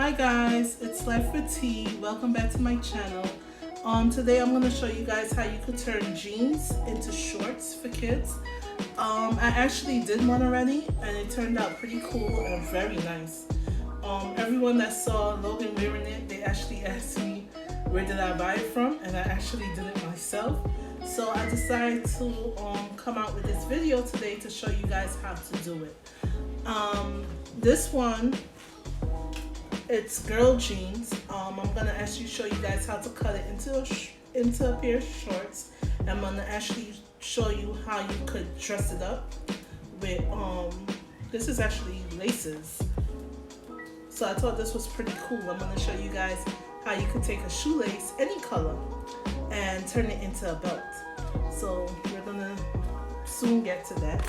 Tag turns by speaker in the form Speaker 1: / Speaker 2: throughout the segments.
Speaker 1: Hi guys, it's Life with T. Welcome back to my channel. Today I'm going to show you guys how you could turn jeans into shorts for kids. I actually did one already and it turned out pretty cool and very nice. Everyone that saw Logan wearing it, they actually asked me where did I buy it from, and I actually did it myself. So I decided to come out with this video today to show you guys how to do it. This one, it's girl jeans. I'm gonna actually show you guys how to cut it into a pair of shorts. I'm gonna actually show you how you could dress it up with this is actually laces. So I thought this was pretty cool. I'm gonna show you guys how you could take a shoelace, any color, and turn it into a belt. So we're gonna soon get to that.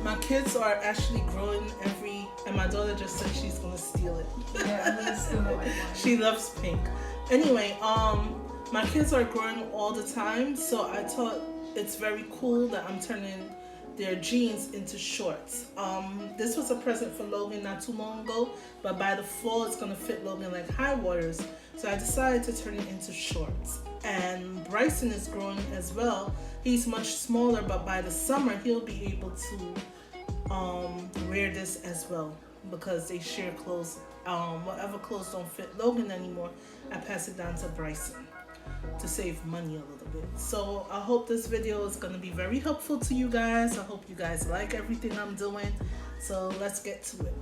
Speaker 1: My kids are actually growing and my daughter just said she's gonna steal it.
Speaker 2: Yeah, I'm gonna steal it like mine.
Speaker 1: She loves pink. Anyway, my kids are growing all the time, so I thought it's very cool that I'm turning their jeans into shorts. This was a present for Logan not too long ago, but by the fall it's gonna fit Logan like high waters. So I decided to turn it into shorts. And Bryson is growing as well. He's much smaller, but by the summer he'll be able to wear this as well because they share clothes. Whatever clothes don't fit Logan anymore, I pass it down to Bryson to save money a little bit. So I hope this video is going to be very helpful to you guys. I hope you guys like everything I'm doing. So let's get to it.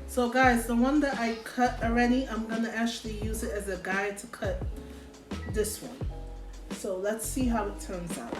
Speaker 1: So guys, the one that I cut already, I'm going to actually use it as a guide to cut this one. So let's see how it turns out.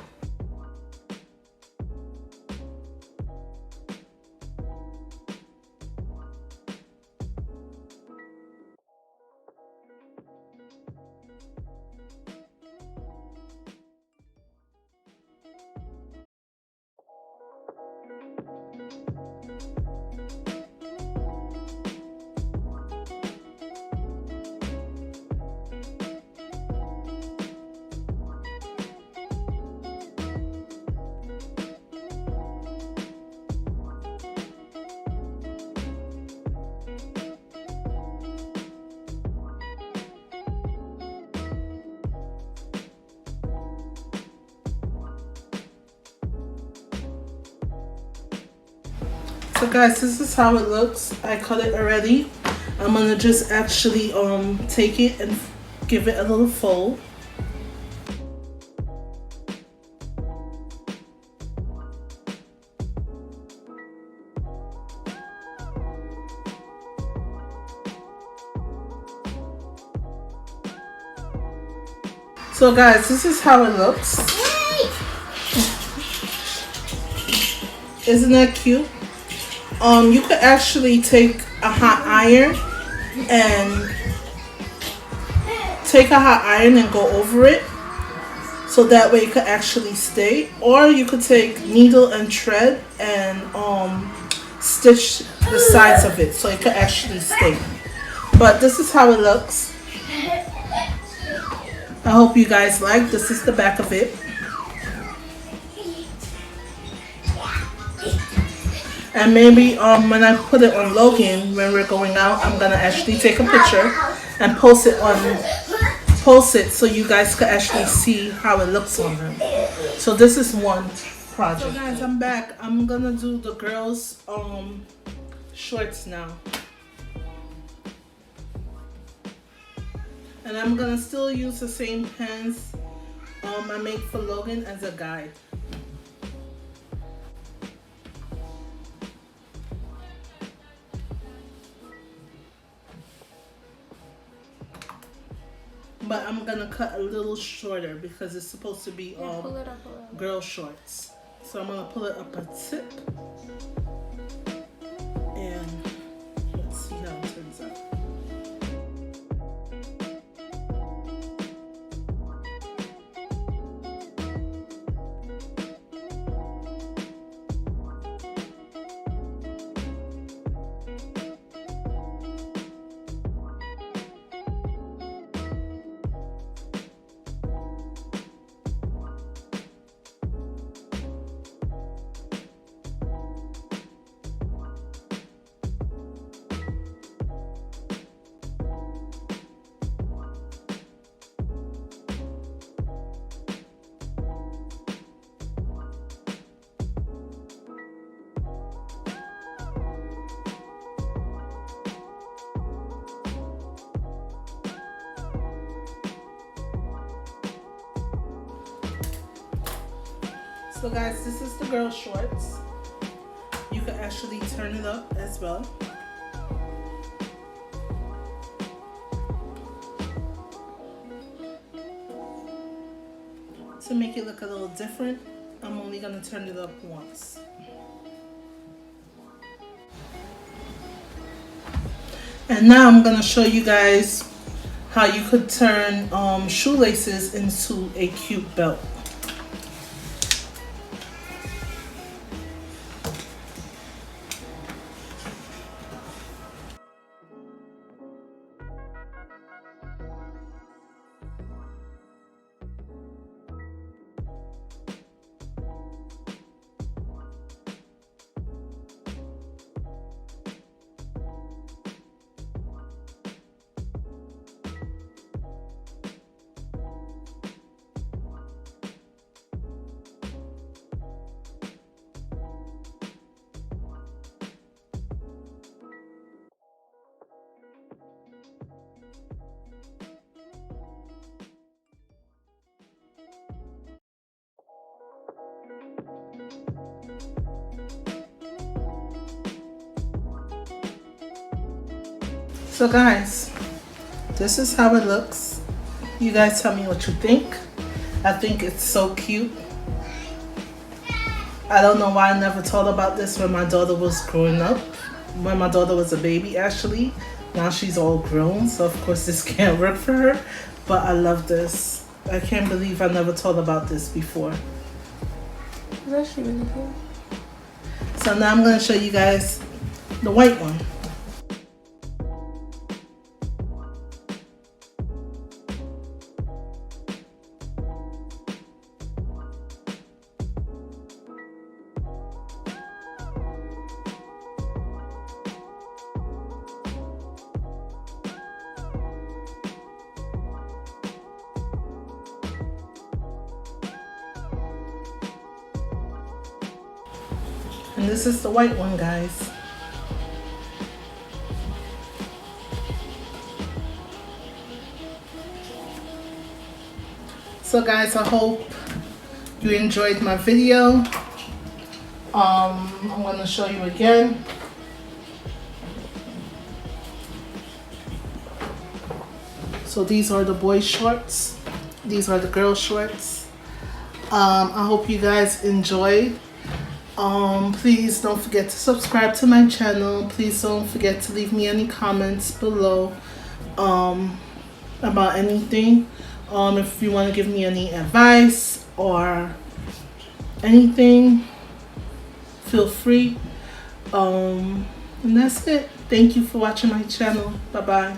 Speaker 1: So guys, this is how it looks. I cut it already. I'm gonna just actually take it and give it a little fold. So guys, this is how it looks. Isn't that cute? You could actually take a hot iron and go over it, so that way it could actually stay. Or you could take needle and thread and stitch the sides of it so it could actually stay. But this is how it looks. I hope you guys like. This is the back of it. And maybe when I put it on Logan, when we're going out, I'm gonna actually take a picture and post it so you guys can actually see how it looks on them. So this is one project. So guys, I'm back. I'm gonna do the girls' shorts now. And I'm gonna still use the same pants I made for Logan as a guide. But I'm gonna cut a little shorter because it's supposed to be girl shorts. So I'm gonna pull it up a tip and let's see how it turns out. So guys, this is the girl shorts. You can actually turn it up as well. To make it look a little different, I'm only gonna turn it up once. And now I'm gonna show you guys how you could turn shoelaces into a cute belt. So guys, this is how it looks. You guys tell me what you think. I think it's so cute. I don't know why I never thought about this when my daughter was growing up. When my daughter was a baby, actually. Now she's all grown, so of course this can't work for her. But I love this. I can't believe I never thought about this before.
Speaker 2: It's actually really cool.
Speaker 1: So now I'm going to show you guys the white one. And this is the white one, guys. So guys, I hope you enjoyed my video. I'm going to show you again. So these are the boy shorts. These are the girl shorts. I hope you guys enjoyed. Please don't forget to subscribe to my channel. Please don't forget to leave me any comments below about anything. If you want to give me any advice or anything, feel free. And that's it. Thank you for watching my channel. Bye bye.